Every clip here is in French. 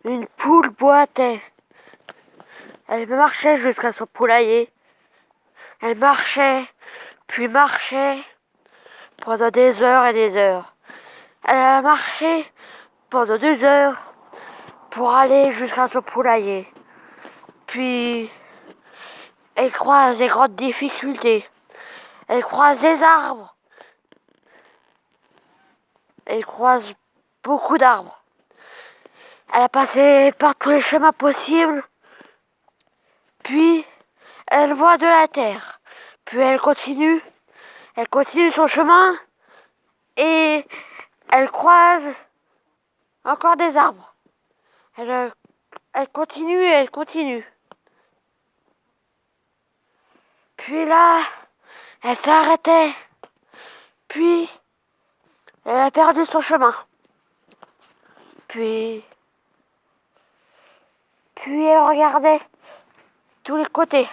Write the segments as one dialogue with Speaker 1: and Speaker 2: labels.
Speaker 1: Une poule boitait. Elle marchait jusqu'à son poulailler. Elle marchait, puis marchait pendant des heures et des heures. Elle a marché pendant 2 heures pour aller jusqu'à son poulailler. Puis, elle croise des grandes difficultés. Elle croise des arbres. Elle croise beaucoup d'arbres. Elle a passé par tous les chemins possibles. Puis, elle voit de la terre. Puis elle continue son chemin et elle croise encore des arbres. Elle continue et elle continue. Puis là, elle s'est arrêtée. Puis, elle a perdu son chemin. Puis elle regardait tous les côtés.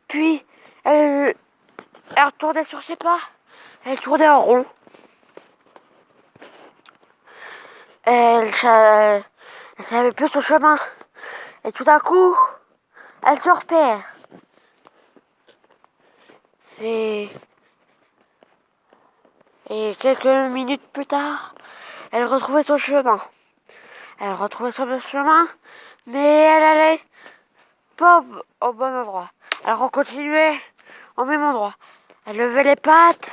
Speaker 1: Puis, elle retournait sur ses pas. Elle tournait en rond. Elle savait plus son chemin. Et tout d'un coup, elle se repère. Et quelques minutes plus tard, elle retrouvait son chemin. Elle retrouvait son chemin, mais elle allait pas au bon endroit. Elle recontinuait au même endroit. Elle levait les pattes,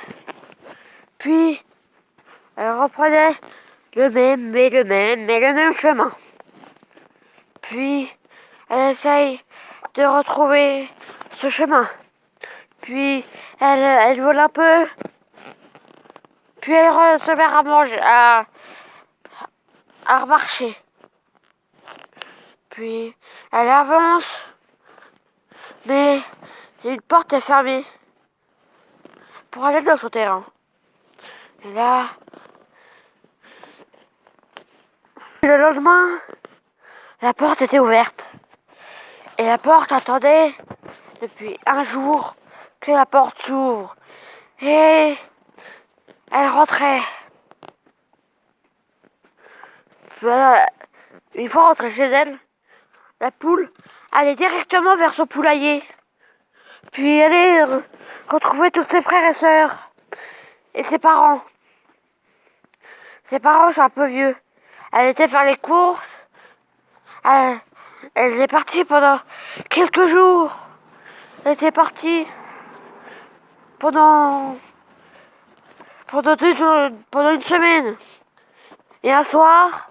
Speaker 1: puis elle reprenait le même chemin. Puis elle essaye de retrouver ce chemin. Puis elle vole un peu. Puis elle se met à manger, à remarcher. Puis elle avance, mais une porte est fermée pour aller dans son terrain. Et là, le lendemain, la porte était ouverte. Et la porte attendait depuis un jour que la porte s'ouvre. Et elle rentrait. Voilà. Une fois rentrée chez elle, la poule allait directement vers son poulailler. Puis elle allait retrouver tous ses frères et sœurs. Et ses parents. Ses parents sont un peu vieux. Elle était faire les courses. Elle est partie pendant quelques jours. Elle était partie pendant pendant une semaine. Et un soir,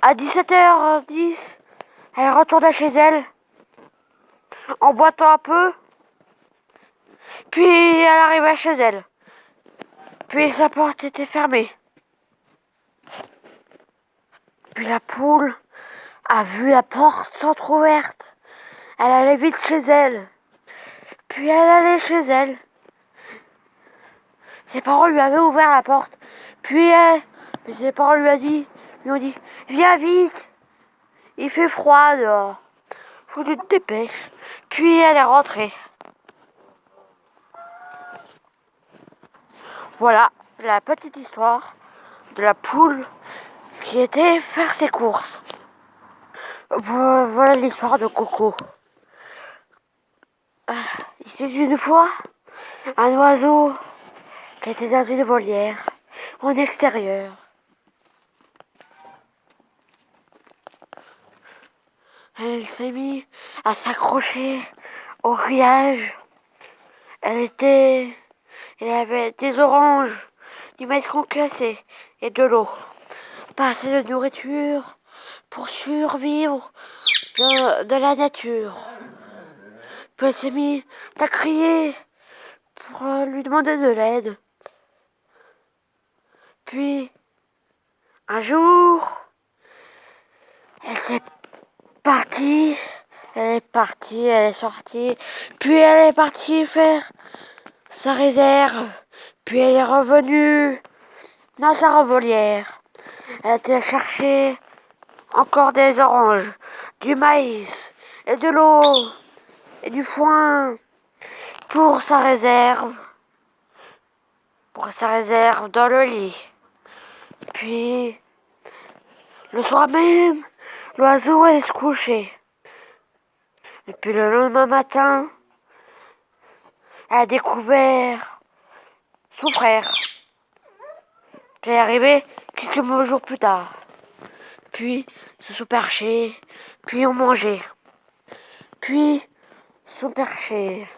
Speaker 1: à 17h10, elle retournait chez elle, en boitant un peu. Puis elle arrivait chez elle. Puis sa porte était fermée. Puis la poule a vu la porte s'entrouverte. Elle allait vite chez elle. Puis elle allait chez elle. Ses parents lui avaient ouvert la porte. Puis ses parents lui ont dit, viens vite, il fait froid dehors. Faut que tu te dépêches. Puis elle est rentrée. Voilà la petite histoire de la poule qui était faire ses courses. Voilà l'histoire de Coco. Il était une fois un oiseau qui était dans une volière en extérieur. Elle s'est mise à s'accrocher au grillage. Elle avait des oranges, du maïs concassé et de l'eau. Pas assez de nourriture pour survivre de la nature. Puis elle s'est mise à crier pour lui demander de l'aide. Puis, un jour, elle s'est partie, elle est sortie, puis elle est partie faire sa réserve, puis elle est revenue dans sa revolière. Elle était chercher encore des oranges, du maïs et de l'eau et du foin pour sa réserve dans le lit. Puis Le soir même, l'oiseau allait se coucher. Et puis le lendemain matin, elle a découvert son frère, qui est arrivé quelques jours plus tard. Puis, ils se sont perchés, puis ont mangé, puis se sont perchés.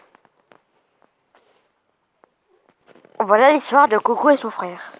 Speaker 1: Voilà l'histoire de Coco et son frère.